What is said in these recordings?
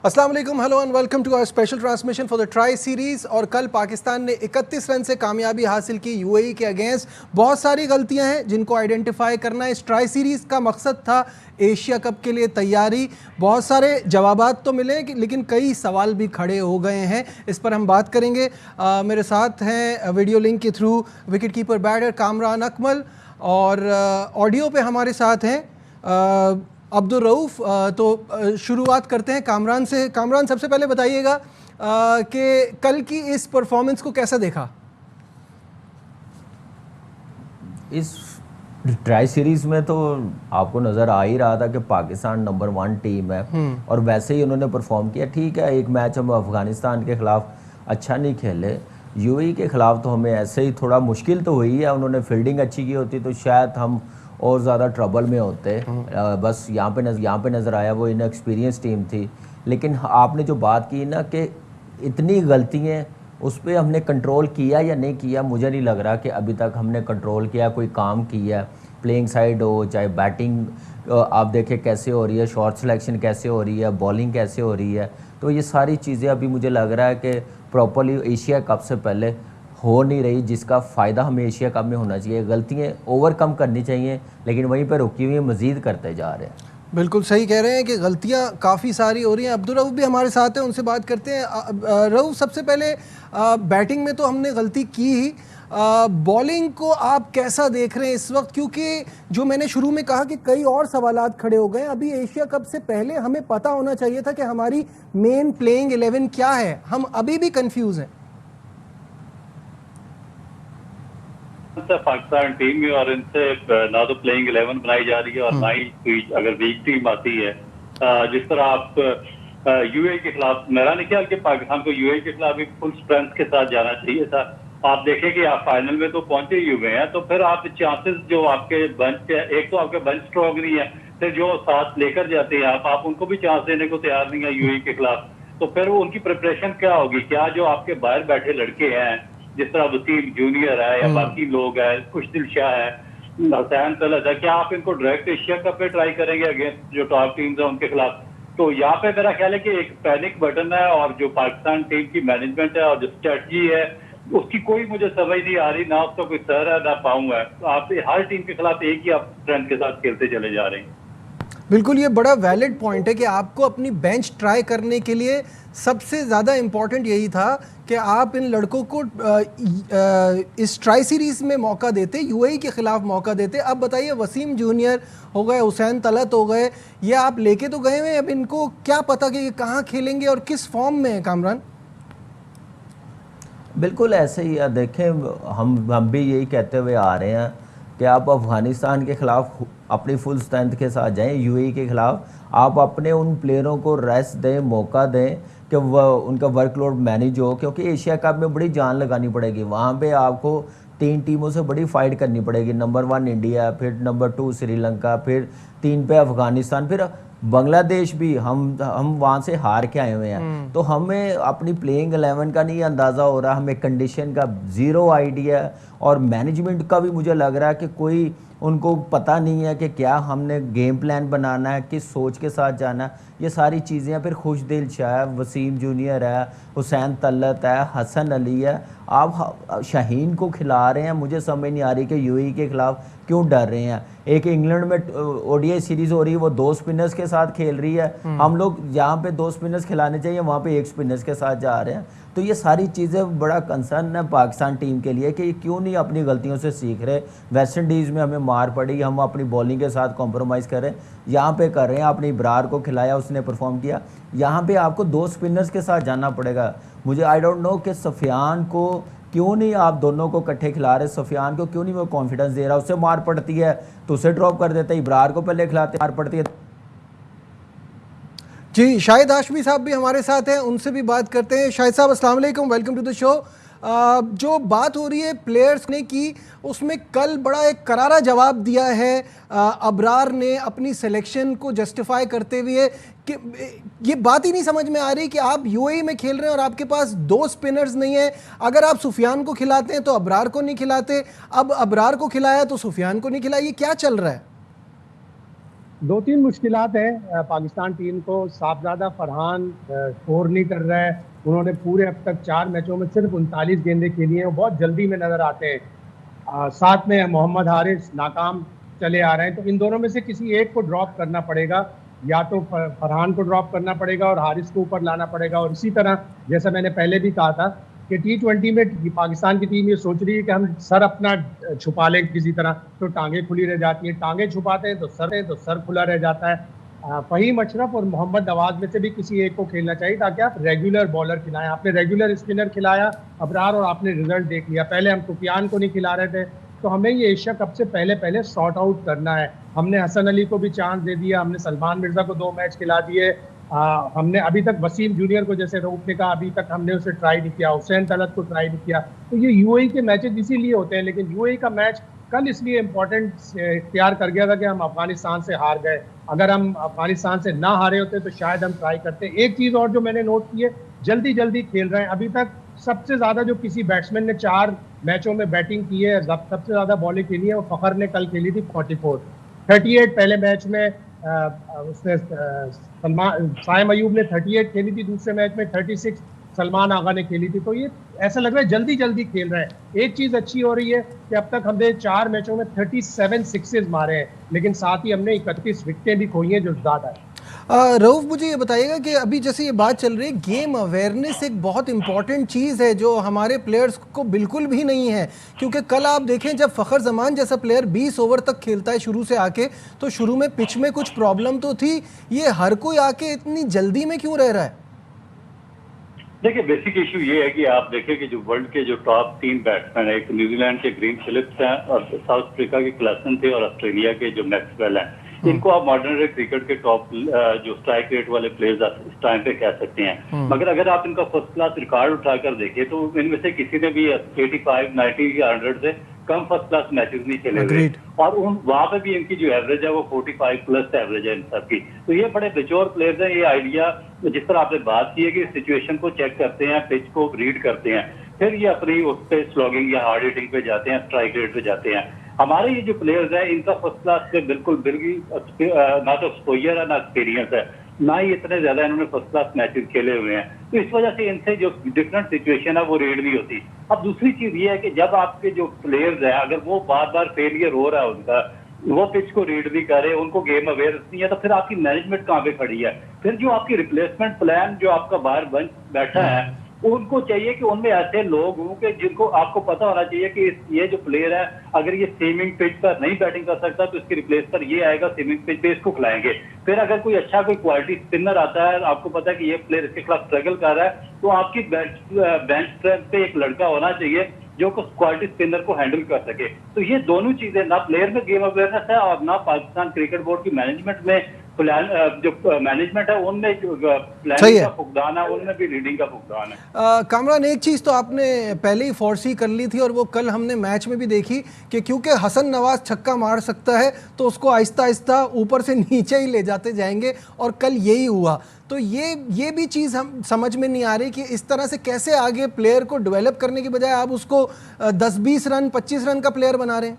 अस्सलाम वालेकुम, hello and welcome to our special transmission for the tri series. और कल पाकिस्तान ने 31 रन से कामयाबी हासिल की यूएई के अगेंस्ट। बहुत सारी गलतियां हैं जिनको आइडेंटिफाई करना इस ट्राई सीरीज़ का मकसद था। एशिया कप के लिए तैयारी, बहुत सारे जवाबात तो मिले लेकिन कई सवाल भी खड़े हो गए हैं। इस पर हम बात करेंगे। मेरे साथ हैं वीडियो लिंक के through wicket keeper batter Kamran Akmal, और ऑडियो पे हमारे साथ हैं अब्दुल रऊफ़। तो शुरुआत करते हैं कामरान से। कामरान, सबसे पहले बताइएगा कि कल की इस परफॉर्मेंस को कैसा देखा? इस ट्राई सीरीज़ में तो आपको नज़र आ ही रहा था कि पाकिस्तान नंबर 1 टीम है और वैसे ही उन्होंने परफॉर्म किया। ठीक है, एक मैच हम अफ़गानिस्तान के ख़िलाफ़ अच्छा नहीं खेले, यूएई के ख़िलाफ़ तो हमें ऐसे ही थोड़ा मुश्किल तो हुई है। उन्होंने फील्डिंग अच्छी की होती तो शायद हम और ज़्यादा ट्रबल में होते। बस यहाँ पे नज़र आया वो इनएक्सपीरियंस टीम थी। लेकिन आपने जो बात की ना कि इतनी गलतियाँ, उस पर हमने कंट्रोल किया या नहीं किया, मुझे नहीं लग रहा कि अभी तक हमने कंट्रोल किया, कोई काम किया। प्लेइंग साइड हो चाहे बैटिंग, आप देखें कैसे हो रही है, शॉट सिलेक्शन कैसे हो रही है, बॉलिंग कैसे हो रही है। तो ये सारी चीज़ें अभी मुझे लग रहा है कि प्रॉपरली एशिया कप से पहले हो नहीं रही, जिसका फ़ायदा हमें एशिया कप में होना चाहिए। गलतियाँ ओवरकम करनी चाहिए, लेकिन वहीं पर रुकी हुई मज़ीद करते जा रहे हैं। बिल्कुल सही कह रहे हैं कि गलतियां काफ़ी सारी हो रही हैं। अब्दुल रऊफ़ भी हमारे साथ हैं, उनसे बात करते हैं। रऊफ़, सबसे पहले बैटिंग में तो हमने गलती की ही। बॉलिंग को आप कैसा देख रहे हैं इस वक्त? क्योंकि जो मैंने शुरू में कहा कि कई और सवालात खड़े हो गए। अभी एशिया कप से पहले हमें पता होना चाहिए था कि हमारी मेन प्लेइंग 11 क्या है। हम अभी भी कंफ्यूज हैं। पाकिस्तान टीम में और इनसे ना तो प्लेइंग 11 बनाई जा रही है और ना ही कोई अगर वीक टीम आती है। जिस तरह आप यूएई के खिलाफ, मेरा नहीं ख्याल कि पाकिस्तान को यूएई के खिलाफ भी फुल स्ट्रेंथ के साथ जाना चाहिए था। आप देखें कि आप फाइनल में तो पहुंचे ही हुए हैं, तो फिर आप चांसेस जो आपके बंच, एक तो आपके बंच स्ट्रॉन्ग नहीं है, फिर जो साथ लेकर जाते हैं आप उनको भी चांस देने को तैयार नहीं है यूएई के खिलाफ। तो फिर उनकी प्रिपरेशन क्या होगी? क्या जो आपके बाहर बैठे लड़के हैं, जिस तरह वसीम जूनियर है या बाकी लोग हैं, खुशदिल शाह है, हुसैन तलत है, क्या आप इनको डायरेक्ट एशिया कप पे ट्राई करेंगे अगेंस्ट जो टॉप टीम्स है उनके खिलाफ? तो यहाँ पे मेरा ख्याल है कि एक पैनिक बटन है, और जो पाकिस्तान टीम की मैनेजमेंट है और जो स्ट्रेटजी है उसकी कोई मुझे समझ नहीं आ रही। ना उसका कोई सर है ना पाँव है। तो आप हर टीम के खिलाफ एक ही आप स्ट्रेंथ के साथ खेलते चले जा रहे हैं। बिल्कुल, ये बड़ा वैलिड पॉइंट है कि आपको अपनी बेंच ट्राई करने के लिए सबसे ज़्यादा इम्पॉर्टेंट यही था कि आप इन लड़कों को इस ट्राई सीरीज़ में मौका देते, यूएई के ख़िलाफ़ मौका देते। अब बताइए, वसीम जूनियर हो गए, हुसैन तलत हो गए, ये आप लेके तो गए हुए, अब इनको क्या पता कि ये कहाँ खेलेंगे और किस फॉर्म में है? कामरान, बिल्कुल ऐसे ही है। देखें, हम भी यही कहते हुए आ रहे हैं कि आप अफ़गानिस्तान के ख़िलाफ़ अपनी फुल स्ट्रेंथ के साथ जाएं, यूएई के ख़िलाफ़ आप अपने उन प्लेयरों को रेस्ट दें, मौका दें कि वह उनका वर्कलोड मैनेज हो, क्योंकि एशिया कप में बड़ी जान लगानी पड़ेगी। वहाँ पे आपको 3 टीमों से बड़ी फाइट करनी पड़ेगी। नंबर 1 इंडिया, फिर नंबर 2 श्रीलंका, फिर 3 पे अफ़गानिस्तान, फिर बांग्लादेश भी। हम वहाँ से हार के आए हुए हैं, तो हमें अपनी प्लेइंग 11 का नहीं अंदाज़ा हो रहा, हमें कंडीशन का ज़ीरो आइडिया, और मैनेजमेंट का भी मुझे लग रहा है कि कोई उनको पता नहीं है कि क्या हमने गेम प्लान बनाना है, किस सोच के साथ जाना है। ये सारी चीज़ें हैं। फिर खुशदिल शाह है, वसीम जूनियर है, हुसैन तलत है, हसन अली है, आप शाहीन को खिला रहे हैं। मुझे समझ नहीं आ रही कि यूएई के खिलाफ क्यों डर रहे हैं। एक इंग्लैंड में ओडीआई सीरीज़ हो रही है, वो 2 स्पिनर्स के साथ खेल रही है। हम लोग यहाँ पे 2 स्पिनर्स खिलाने चाहिए, वहाँ पे 1 स्पिनर्स के साथ जा रहे हैं। तो ये सारी चीज़ें बड़ा कंसर्न है पाकिस्तान टीम के लिए कि क्यों नहीं अपनी गलतियों से सीख रहे। वेस्ट इंडीज़ में हमें मार पड़ी, हम अपनी बॉलिंग के साथ कॉम्प्रोमाइज़ कर रहे हैं, यहाँ पे कर रहे हैं। आपने इब्रार को खिलाया, उसने परफॉर्म किया, यहाँ पे आपको 2 स्पिनर्स के साथ जाना पड़ेगा। मुझे आई डोंट नो कि सफियान को क्यों नहीं आप दोनों को इकट्ठे खिला रहे, सफियान को क्यों नहीं वो कॉन्फिडेंस दे रहा। उससे मार पड़ती है तो उसे ड्रॉप कर देते, इब्रार को पहले खिलाते, मार पड़ती है। जी, शाहिद हाशमी साहब भी हमारे साथ हैं, उनसे भी बात करते हैं। शाहिद साहब, अस्सलाम वालेकुम, वेलकम टू द शो। जो बात हो रही है प्लेयर्स ने की, उसमें कल बड़ा एक करारा जवाब दिया है अबरार ने अपनी सिलेक्शन को जस्टिफाई करते हुए कि ये बात ही नहीं समझ में आ रही कि आप यूएई में खेल रहे हैं और आपके पास 2 स्पिनर्स नहीं है। अगर आप सुफियान को खिलाते हैं तो अबरार को नहीं खिलाते, अब अबरार को खिलाया तो सुफियान को नहीं खिलाया। ये क्या चल रहा है? दो तीन मुश्किलात हैं पाकिस्तान टीम को। साहबजादा फरहान स्कोर नहीं कर रहा है। उन्होंने पूरे अब तक 4 मैचों में सिर्फ 39 गेंदें खेली हैं, वो बहुत जल्दी में नजर आते हैं। साथ में मोहम्मद हारिस नाकाम चले आ रहे हैं। तो इन दोनों में से किसी एक को ड्रॉप करना पड़ेगा, या तो फरहान को ड्रॉप करना पड़ेगा और हारिस को ऊपर लाना पड़ेगा। और इसी तरह जैसा मैंने पहले भी कहा था कि T20 में पाकिस्तान की टीम ये सोच रही है कि हम सर अपना छुपा लें किसी तरह, तो टांगे खुली रह जाती हैं। टांगे छुपाते हैं तो सर खुला रह जाता है। फहीम अशरफ और मोहम्मद नवाज में से भी किसी एक को खेलना चाहिए, ताकि आप रेगुलर बॉलर खिलाएं। आपने रेगुलर स्पिनर खिलाया अबरार और आपने रिजल्ट देख लिया। पहले हम सुफियान को नहीं खिला रहे थे, तो हमें ये एशिया कप से पहले सॉर्ट आउट करना है। हमने हसन अली को भी चांस दे दिया, हमने सलमान मिर्जा को 2 मैच खिला दिए। हमने अभी तक वसीम जूनियर को, जैसे रऊफ ने कहा, अभी तक हमने उसे ट्राई नहीं किया। हुसैन तलत को ट्राई नहीं किया। तो ये यूएई के मैचेस इसीलिए होते हैं। लेकिन यूएई का मैच कल इसलिए इम्पोर्टेंट इख्तियार कर गया था कि हम अफगानिस्तान से हार गए। अगर हम अफगानिस्तान से ना हारे होते तो शायद हम ट्राई करते। एक चीज़ और जो मैंने नोट की है, जल्दी खेल रहे हैं। अभी तक सबसे ज़्यादा जो किसी बैट्समैन ने 4 मैचों में बैटिंग की है, सबसे ज़्यादा बॉलिंग खेली है, वो फ़खर ने कल खेली थी 44। 38 पहले मैच में उसने साइम अयूब ने 38 खेली थी। दूसरे मैच में 36 सलमान आगा ने खेली थी। तो ये ऐसा लग रहा है जल्दी खेल रहे हैं। एक चीज़ अच्छी हो रही है कि अब तक हमने 4 मैचों में 37 सिक्सेस मारे हैं, लेकिन साथ ही हमने 31 विकेटें भी खोई हैं, जो ज़्यादा है। रऊफ, मुझे ये बताइएगा कि अभी जैसे ये बात चल रही है, गेम अवेयरनेस एक बहुत इंपॉर्टेंट चीज़ है जो हमारे प्लेयर्स को बिल्कुल भी नहीं है। क्योंकि कल आप देखें, जब फ़खर जमान जैसा प्लेयर 20 ओवर तक खेलता है शुरू से आके, तो शुरू में पिच में कुछ प्रॉब्लम तो थी। ये हर कोई आके इतनी जल्दी में क्यों रह रहा है? देखिए, बेसिक इशू ये है कि आप देखें कि जो वर्ल्ड के जो टॉप 3 बैट्समैन है, एक न्यूजीलैंड के ग्रीन फिलिप्स हैं और साउथ अफ्रीका के क्लासन थे और ऑस्ट्रेलिया के जो मैक्सवेल हैं, इनको आप मॉडर्न डे क्रिकेट के टॉप जो स्ट्राइक रेट वाले प्लेयर्स इस टाइम पे कह सकते हैं। मगर अगर आप इनका फर्स्ट क्लास रिकॉर्ड उठाकर देखें तो इनमें से किसी ने भी 85, 90 या 100 से कम फर्स्ट क्लास मैचेस नहीं खेले हुए। और वहां पे भी इनकी जो एवरेज है वो 45 प्लस एवरेज है इन सबकी। तो ये बड़े मेच्योर प्लेयर्स हैं। ये आइडिया, जिस तरह आपने बात की है कि सिचुएशन को चेक करते हैं, पिच को रीड करते हैं, फिर ये अपनी उस पे स्लॉगिंग या हार्ड हिटिंग पे जाते हैं, स्ट्राइक रेट पे जाते हैं। हमारे ये जो प्लेयर्स हैं, इनका फर्स्ट क्लास से बिल्कुल ना तो एक्सपोजर है, ना एक्सपीरियंस है, ना ही इतने ज्यादा इन्होंने फर्स्ट क्लास मैचेस खेले हुए हैं। तो इस वजह से इनसे जो डिफरेंट सिचुएशन है वो रीड नहीं होती। अब दूसरी चीज ये है कि जब आपके जो प्लेयर्स हैं, अगर वो बार फेलियर हो रहा है उनका, वो पिच को रीड नहीं करे, उनको गेम अवेयर नहीं है, तो फिर आपकी मैनेजमेंट कहाँ पे खड़ी है? फिर जो आपकी रिप्लेसमेंट प्लान जो आपका बाहर बन बैठा है, उनको चाहिए कि उनमें ऐसे लोग हों कि जिनको आपको पता होना चाहिए कि ये जो प्लेयर है, अगर ये स्विमिंग पिच पर नहीं बैटिंग कर सकता तो इसके रिप्लेस पर ये आएगा, स्विमिंग पिच पे इसको खिलाएंगे। फिर अगर कोई अच्छा कोई क्वालिटी स्पिनर आता है, आपको पता है कि ये प्लेयर इसके खिलाफ स्ट्रगल कर रहा है, तो आपकी बेंच स्ट्रेंथ पे एक लड़का होना चाहिए जो क्वालिटी स्पिनर को हैंडल कर सके। तो ये दोनों चीजें, ना प्लेयर में गेम अवेयरनेस है और ना पाकिस्तान क्रिकेट बोर्ड की मैनेजमेंट में प्लान, जो मैनेजमेंट है उनमें जो प्लानिंग का फुकदान है, उनमें भी रीडिंग का फुकदान है। कामरान, एक चीज़ तो आपने पहले ही फोर्सी कर ली थी और वो कल हमने मैच में भी देखी कि क्योंकि हसन नवाज छक्का मार सकता है तो उसको आहिस्ता आहिस्ता ऊपर से नीचे ही ले जाते जाएंगे, और कल यही हुआ। तो ये भी चीज़ हम समझ में नहीं आ रही कि इस तरह से कैसे आगे प्लेयर को डेवलप करने की बजाय आप उसको 10-20 रन 25 रन का प्लेयर बना रहे हैं।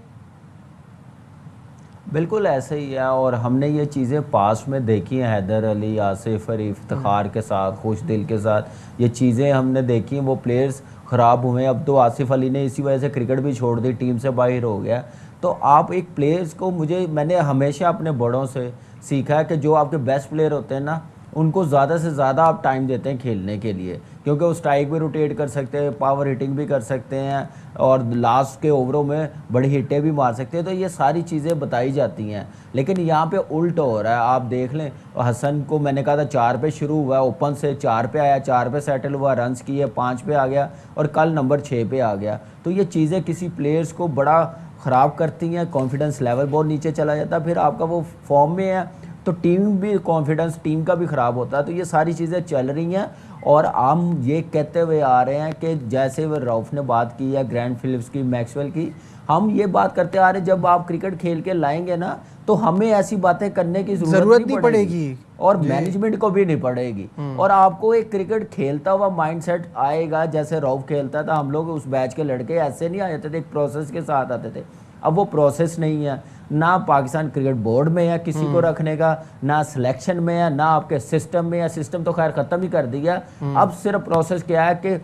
बिल्कुल ऐसे ही है, और हमने ये चीज़ें पास में देखी हैं। हैदर अली, आसिफ अली, इफ्तिखार के साथ, खुश दिल के साथ ये चीज़ें हमने देखी हैं। वो प्लेयर्स ख़राब हुए। अब तो आसिफ अली ने इसी वजह से क्रिकेट भी छोड़ दी, टीम से बाहर हो गया। तो आप एक प्लेयर्स को, मैंने हमेशा अपने बड़ों से सीखा है कि जो आपके बेस्ट प्लेयर होते हैं ना, उनको ज़्यादा से ज़्यादा आप टाइम देते हैं खेलने के लिए, क्योंकि वो स्ट्राइक भी रोटेट कर सकते हैं, पावर हिटिंग भी कर सकते हैं, और लास्ट के ओवरों में बड़ी हिटें भी मार सकते हैं। तो ये सारी चीज़ें बताई जाती हैं। लेकिन यहाँ पे उल्ट हो रहा है। आप देख लें, हसन को मैंने कहा था 4 पे शुरू हुआ, ओपन से 4 पे आया, 4 पे सेटल हुआ, रन्स किए, 5 पे आ गया, और कल नंबर 6 पे आ गया। तो ये चीज़ें किसी प्लेयर्स को बड़ा ख़राब करती हैं, कॉन्फिडेंस लेवल बहुत नीचे चला जाता है। फिर आपका वो फॉर्म में है तो टीम भी, कॉन्फिडेंस टीम का भी ख़राब होता है। तो ये सारी चीज़ें चल रही हैं, और हम ये कहते हुए आ रहे हैं कि जैसे वो रऊफ ने बात की है, ग्रैंड फिलिप्स की, मैक्सवेल की, हम ये बात करते आ रहे हैं, जब आप क्रिकेट खेल के लाएंगे ना, तो हमें ऐसी बातें करने की ज़रूरत नहीं पड़ेगी, और मैनेजमेंट को भी नहीं पड़ेगी। और आपको एक क्रिकेट खेलता हुआ माइंडसेट आएगा, जैसे रऊफ खेलता था। हम लोग उस बैच के लड़के ऐसे नहीं आ जाते थे, एक प्रोसेस के साथ आते थे। अब वो प्रोसेस नहीं है, ना पाकिस्तान क्रिकेट बोर्ड में है किसी को रखने का, ना सिलेक्शन में है, ना आपके सिस्टम में है। सिस्टम तो खैर ख़त्म ही कर दिया। अब सिर्फ प्रोसेस क्या है कि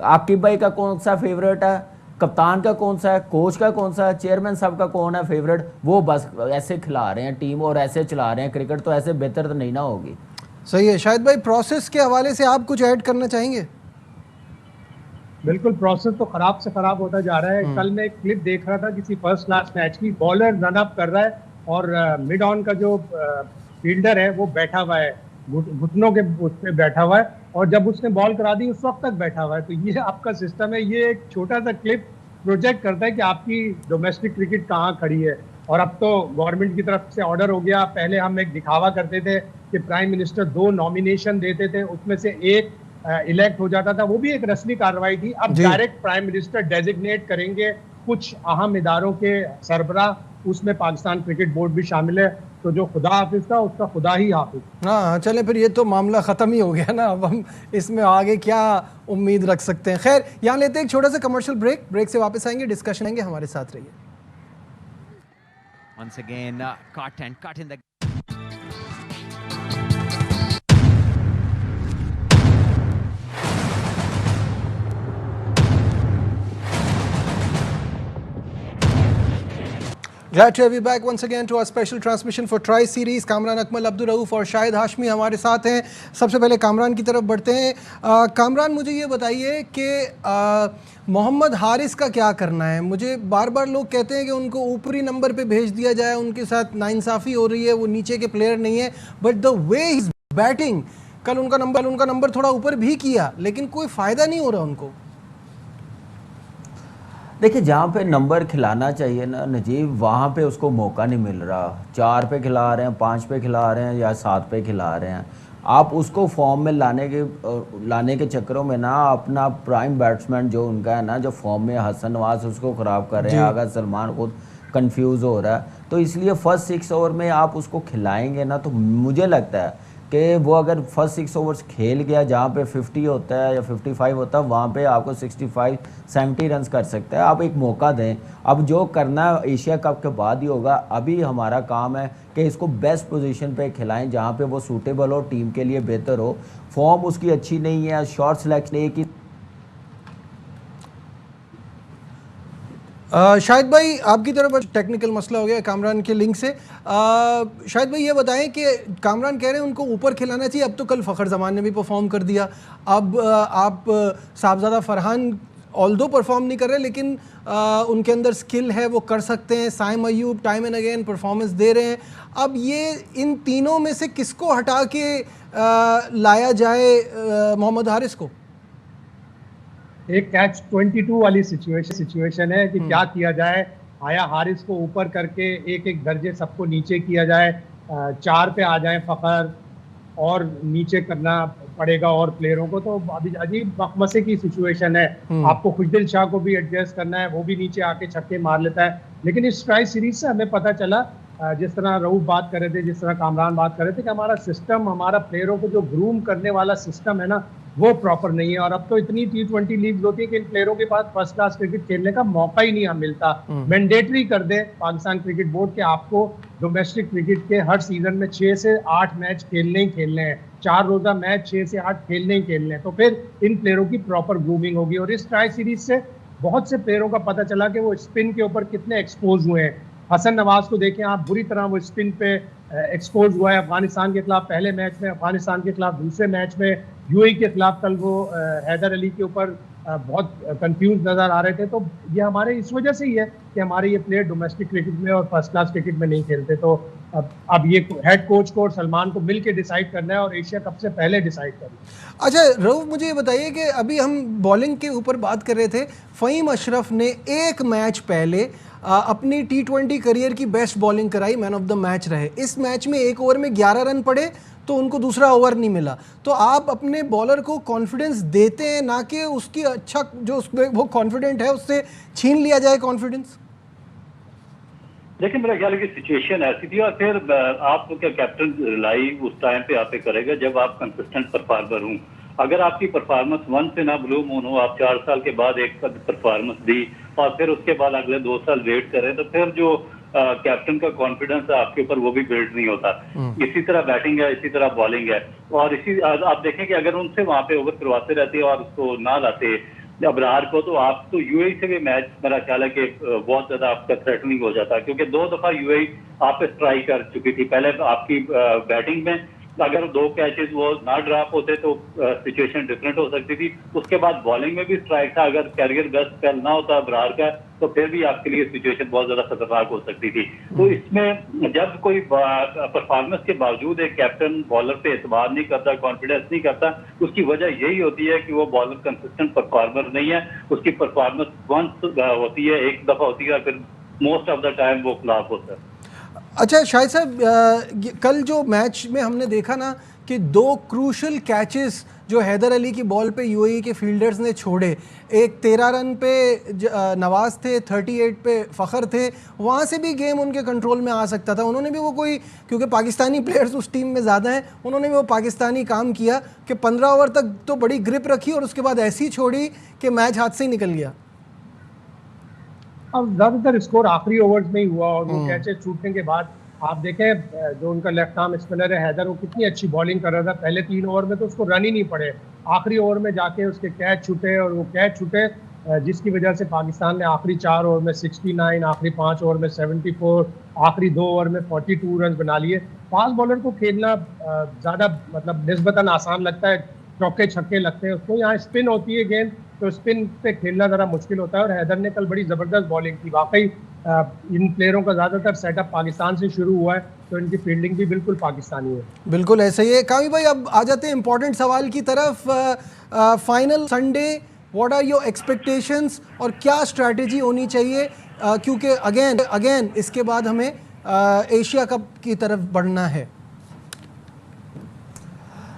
आकिब भाई का कौन सा फेवरेट है, कप्तान का कौन सा है, कोच का कौन सा है, चेयरमैन साहब का कौन है फेवरेट, वो बस ऐसे खिला रहे हैं टीम और ऐसे चला रहे हैं क्रिकेट। तो ऐसे बेहतर तो नहीं ना होगी। सही है। शाहिद भाई, प्रोसेस के हवाले से आप कुछ ऐड करना चाहेंगे? बिल्कुल, प्रोसेस तो खराब से खराब होता जा रहा है। कल मैं एक क्लिप देख रहा था किसी फर्स्ट क्लास मैच की, बॉलर रन अप कर रहा है और मिड ऑन का जो फील्डर है वो बैठा हुआ है, घुटनों के उस पे बैठा हुआ है, और जब उसने बॉल करा दी उस वक्त तक बैठा हुआ है। तो ये आपका सिस्टम है। ये एक छोटा सा क्लिप प्रोजेक्ट करता है कि आपकी डोमेस्टिक क्रिकेट कहाँ खड़ी है। और अब तो गवर्नमेंट की तरफ से ऑर्डर हो गया। पहले हम एक दिखावा करते थे कि प्राइम मिनिस्टर 2 नॉमिनेशन देते थे, उसमें से एक इलेक्ट हो जाता था, वो भी एक रस्मी कार्रवाई थी। अब डायरेक्ट प्राइम मिनिस्टर डेजिग्नेट करेंगे कुछ अहम इदारों के सरबराह, उसमें पाकिस्तान क्रिकेट बोर्ड भी शामिल है। तो जो खुदा हाफिज था उसका खुदा ही हाफिज। हाँ, चलें फिर, ये तो मामला ख़त्म ही हो गया ना। अब हम इसमें आगे क्या उम्मीद रख सकते हैं। खैर, यहाँ लेते हैं एक छोटा सा कमर्शियल ब्रेक से वापस आएंगे, डिस्कशन आएंगे, हमारे साथ रहिए। Once again, cut in the. Glad to have you back once again to our special transmission for Tri Series. Kamran Akmal, Abdul Rauf और शाहिद हाशमी हमारे साथ हैं। सबसे पहले कामरान की तरफ बढ़ते हैं। कामरान, मुझे ये बताइए कि मोहम्मद हारिस का क्या करना है? मुझे बार बार लोग कहते हैं कि उनको ऊपरी नंबर पे भेज दिया जाए, उनके साथ नाइंसाफ़ी हो रही है, वो नीचे के प्लेयर नहीं है। But the way is batting, कल उनका नंबर थोड़ा ऊपर भी किया, लेकिन कोई फ़ायदा नहीं हो रहा उनको। देखिए, जहाँ पे नंबर खिलाना चाहिए ना नजीब, वहाँ पे उसको मौका नहीं मिल रहा। 4 पे खिला रहे हैं, 5 पे खिला रहे हैं या 7 पे खिला रहे हैं। आप उसको फॉर्म में लाने के चक्करों में ना अपना प्राइम बैट्समैन जो उनका है ना, जो फॉर्म में हसन नवाज, उसको ख़राब कर रहे हैं। आगा सलमान खुद कंफ्यूज हो रहा है। तो इसलिए फर्स्ट 6 ओवर में आप उसको खिलाएंगे ना, तो मुझे लगता है कि वो अगर फर्स्ट 6 ओवर्स खेल गया, जहाँ पे 50 होता है या 55 होता है, वहाँ पे आपको 65-70 रन कर सकता है। आप एक मौका दें। अब जो करना है एशिया कप के बाद ही होगा। अभी हमारा काम है कि इसको बेस्ट पोजीशन पे खिलाएं, जहाँ पे वो सूटेबल हो, टीम के लिए बेहतर हो। फॉर्म उसकी अच्छी नहीं है, शॉर्ट सिलेक्शन एक ही। शाहिद भाई, आपकी तरफ टेक्निकल मसला हो गया कामरान के लिंक से। शाहिद भाई, ये बताएं कि कामरान कह रहे हैं उनको ऊपर खिलाना चाहिए। अब तो कल फ़खर जमान ने भी परफॉर्म कर दिया। अब आप साहबजादा फरहान ऑल्दो परफॉर्म नहीं कर रहे, लेकिन उनके अंदर स्किल है, वो कर सकते हैं। Saim Ayub time and again performance दे रहे हैं। अब ये इन तीनों में से किसको हटा के लाया जाए मोहम्मद हारिस को? एक कैच 22 वाली सिचुएशन है कि क्या किया जाए। आया हारिस को ऊपर करके एक एक दर्जे सबको नीचे किया जाए, 4 पे आ जाए फ़खर, और नीचे करना पड़ेगा और प्लेयरों को। तो अभी अजीब मखमसे की सिचुएशन है। आपको खुशदिल शाह को भी एडजस्ट करना है, वो भी नीचे आके छक्के मार लेता है। लेकिन इस ट्राई सीरीज से हमें पता चला, जिस तरह रऊफ बात कर रहे थे, जिस तरह कामरान बात कर रहे थे, कि हमारा सिस्टम, हमारा प्लेयरों को जो ग्रूम करने वाला सिस्टम है ना, वो प्रॉपर नहीं है। और अब तो इतनी T20 लीग होती है कि इन प्लेयरों के पास फर्स्ट क्लास क्रिकेट खेलने का मौका ही नहीं मिलता। मैंडेटरी कर दे पाकिस्तान क्रिकेट बोर्ड के आपको डोमेस्टिक क्रिकेट के हर सीजन में 6 से 8 मैच खेलने ही खेलने हैं, 4 रोजा मैच 6 से 8 खेलने ही खेलने हैं। तो फिर इन प्लेयरों की प्रॉपर ग्रूमिंग होगी। और इस ट्राई सीरीज से बहुत से प्लेयरों का पता चला कि वो स्पिन के ऊपर कितने एक्सपोज हुए हैं। हसन नवाज को देखें आप, बुरी तरह वो स्पिन पे एक्सपोज हुआ है। अफगानिस्तान के खिलाफ पहले मैच में, अफगानिस्तान के खिलाफ दूसरे मैच में, यूएई के खिलाफ कल वो हैदर अली के ऊपर बहुत कंफ्यूज नजर आ रहे थे। तो ये हमारे इस वजह से ही है कि हमारे ये प्लेयर डोमेस्टिक क्रिकेट में और फर्स्ट क्लास क्रिकेट में नहीं खेलते। तो अब ये हेड कोच को और सलमान को मिलकर डिसाइड करना है और एशिया कप से पहले डिसाइड करना है। अच्छा रऊफ, मुझे ये बताइए कि अभी हम बॉलिंग के ऊपर बात कर रहे थे। फ़हीम अशरफ ने एक मैच पहले अपनी T20 करियर की बेस्ट बॉलिंग कराई, मैन ऑफ द मैच रहे। इस मैच में एक ओवर में 11 रन पड़े तो उनको दूसरा ओवर नहीं मिला। तो आप अपने बॉलर को कॉन्फिडेंस देते हैं, ना कि उसकी अच्छा जो उसमें वो कॉन्फिडेंट है उससे छीन लिया जाए कॉन्फिडेंस? देखिए, मेरा ख्याल है कि सिचुएशन ऐसी थी, और फिर आप क्या कैप्टन रिलाई उस टाइम पे आप पे करेगा जब आप कंसिस्टेंट परफॉर्मर हूँ। अगर आपकी परफॉर्मेंस 1 से ना ब्लू मून हो, आप 4 साल के बाद एक परफॉर्मेंस दी और फिर उसके बाद अगले 2 साल वेट करें, तो फिर जो कैप्टन का कॉन्फिडेंस है आपके ऊपर वो भी बिल्ड नहीं होता। इसी तरह बैटिंग है, इसी तरह बॉलिंग है। और इसी आप देखें कि अगर उनसे वहां पे ओवर करवाते रहते और उसको ना लाते अबरार को, तो आप तो यूएई से भी मैच मेरा ख्याल है कि बहुत ज्यादा आपका थ्रेटनिंग हो जाता है, क्योंकि 2 दफा यूएई आप पे स्ट्राइक कर चुकी थी। पहले आपकी बैटिंग में अगर 2 कैचेस वो ना ड्रॉप होते तो सिचुएशन डिफरेंट हो सकती थी। उसके बाद बॉलिंग में भी स्ट्राइक था, अगर कैरियर बेस्ट स्पेल ना होता अबरार का तो फिर भी आपके लिए सिचुएशन बहुत ज्यादा खतरनाक हो सकती थी। तो इसमें जब कोई परफॉर्मेंस के बावजूद एक कैप्टन बॉलर पे एतबार नहीं करता, कॉन्फिडेंस नहीं करता, उसकी वजह यही होती है कि वो बॉलर कंसिस्टेंट परफॉर्मर नहीं है। उसकी परफॉर्मेंस वंस होती है, एक दफा होती है, फिर मोस्ट ऑफ द टाइम वो फ्लॉप होता है। अच्छा शाहिद साहब, कल जो मैच में हमने देखा ना कि 2 क्रूशल कैचेस जो हैदर अली की बॉल पे यूएई के फील्डर्स ने छोड़े, एक 13 रन पे नवाज थे, 38 पे फ़खर थे, वहाँ से भी गेम उनके कंट्रोल में आ सकता था। उन्होंने भी वो कोई, क्योंकि पाकिस्तानी प्लेयर्स उस टीम में ज़्यादा हैं, उन्होंने भी वो पाकिस्तानी काम किया कि 15 ओवर तक तो बड़ी ग्रिप रखी और उसके बाद ऐसी छोड़ी कि मैच हाथ से ही निकल गया। अब ज्यादातर स्कोर आखिरी ओवर्स में ही हुआ और वो कैचेस छूटने के बाद आप देखें जो उनका लेफ्ट आर्म स्पिनर है हैदर, वो कितनी अच्छी बॉलिंग कर रहा था। पहले 3 ओवर में तो उसको रन ही नहीं पड़े, आखिरी ओवर में जाके उसके कैच छूटे और वो कैच छूटे जिसकी वजह से पाकिस्तान ने आखिरी 4 ओवर में 69, आखिरी 5 ओवर में 74, आखिरी 2 ओवर में 42 रन बना लिए। फास्ट बॉलर को खेलना ज़्यादा मतलब निस्बतन आसान लगता है, चौके छक्के लगते हैं उसको। यहाँ स्पिन होती है गेंद, तो स्पिन पे खेलना ज़रा मुश्किल होता है। और हैदर ने कल बड़ी ज़बरदस्त बॉलिंग की। वाकई इन प्लेयरों का ज़्यादातर सेटअप पाकिस्तान से शुरू हुआ है, तो इनकी फील्डिंग भी बिल्कुल पाकिस्तानी है। बिल्कुल ऐसे ही है। कामी भाई, अब आ जाते हैं इंपॉर्टेंट सवाल की तरफ। Final Sunday, what are your expectations और क्या स्ट्रैटेजी होनी चाहिए, क्योंकि अगेन इसके बाद हमें एशिया कप की तरफ बढ़ना है।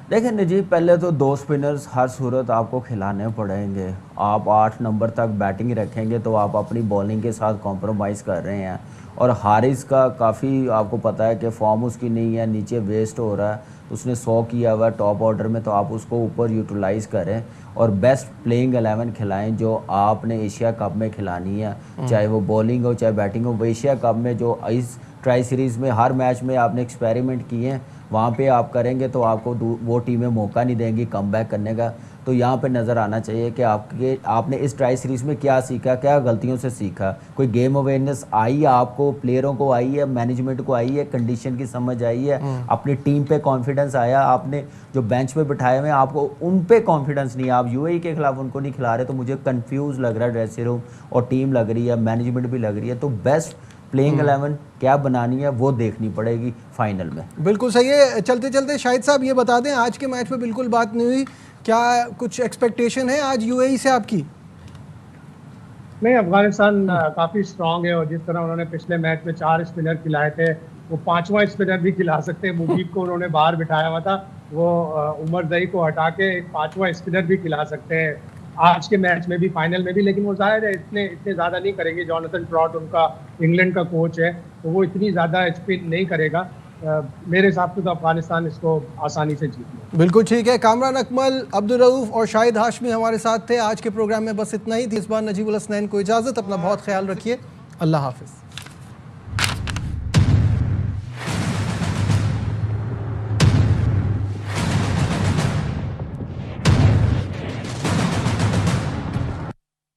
देखें नजीब, पहले तो 2 स्पिनर्स हर सूरत आपको खिलाने पड़ेंगे। आप 8 नंबर तक बैटिंग रखेंगे तो आप अपनी बॉलिंग के साथ कॉम्प्रोमाइज़ कर रहे हैं। और हारिस का काफ़ी आपको पता है कि फॉर्म उसकी नहीं है, नीचे वेस्ट हो रहा है। उसने 100 किया हुआ टॉप ऑर्डर में, तो आप उसको ऊपर यूटिलाइज़ करें और बेस्ट प्लेइंग 11 खिलाएं जो आपने एशिया कप में खिलानी है। चाहे वो बॉलिंग हो चाहे बैटिंग हो। वो एशिया कप में जो इस ट्राई सीरीज़ में हर मैच में आपने एक्सपेरिमेंट किए हैं, वहाँ पे आप करेंगे तो आपको वो टीमें मौका नहीं देंगी कमबैक करने का। तो यहाँ पे नज़र आना चाहिए कि आपने इस ट्राई सीरीज़ में क्या सीखा, क्या गलतियों से सीखा। कोई गेम अवेयरनेस आई है आपको, प्लेयरों को आई है, मैनेजमेंट को आई है, कंडीशन की समझ आई है, अपनी टीम पे कॉन्फिडेंस आया। आपने जो बेंच पे बिठाए हुए हैं आपको उन पे कॉन्फिडेंस नहीं है, आप यूएई के खिलाफ उनको नहीं खिला रहे। तो मुझे कन्फ्यूज़ लग रहा है ड्रेसिंग रूम और टीम लग रही है, मैनेजमेंट भी लग रही है। तो बेस्ट प्लेइंग 11 क्या बनानी है वो देखनी पड़ेगी फाइनल में। बिल्कुल सही है। चलते चलते शाहिद साहब ये बता दें, आज के मैच पे बिल्कुल बात नहीं हुई, क्या कुछ एक्सपेक्टेशन है आज यूएई से आपकी? नहीं, अफगानिस्तान काफ़ी स्ट्रांग है और जिस तरह उन्होंने पिछले मैच में 4 स्पिनर खिलाए थे, वो 5वां स्पिनर भी खिला सकते हैं। मुजीब को उन्होंने बाहर बिठाया हुआ था, वो उमर दई को हटा के एक 5वां स्पिनर भी खिला सकते हैं आज के मैच में भी, फाइनल में भी। लेकिन वो जाहिर है इतने ज़्यादा नहीं करेंगे। जॉनथन ट्रॉट उनका इंग्लैंड का कोच है, तो वो इतनी ज़्यादा स्पिन नहीं करेगा। मेरे हिसाब से तो अफगानिस्तान इसको आसानी से जीत लेगा। बिल्कुल ठीक है। कामरान अकमल, अब्दुल रऊफ और शाहिद हाशमी हमारे साथ थे। आज के प्रोग्राम में बस इतना ही थी। इस बार नजीबुल हसनैन को इजाज़त। अपना बहुत ख्याल रखिए। अल्लाह हाफिज़।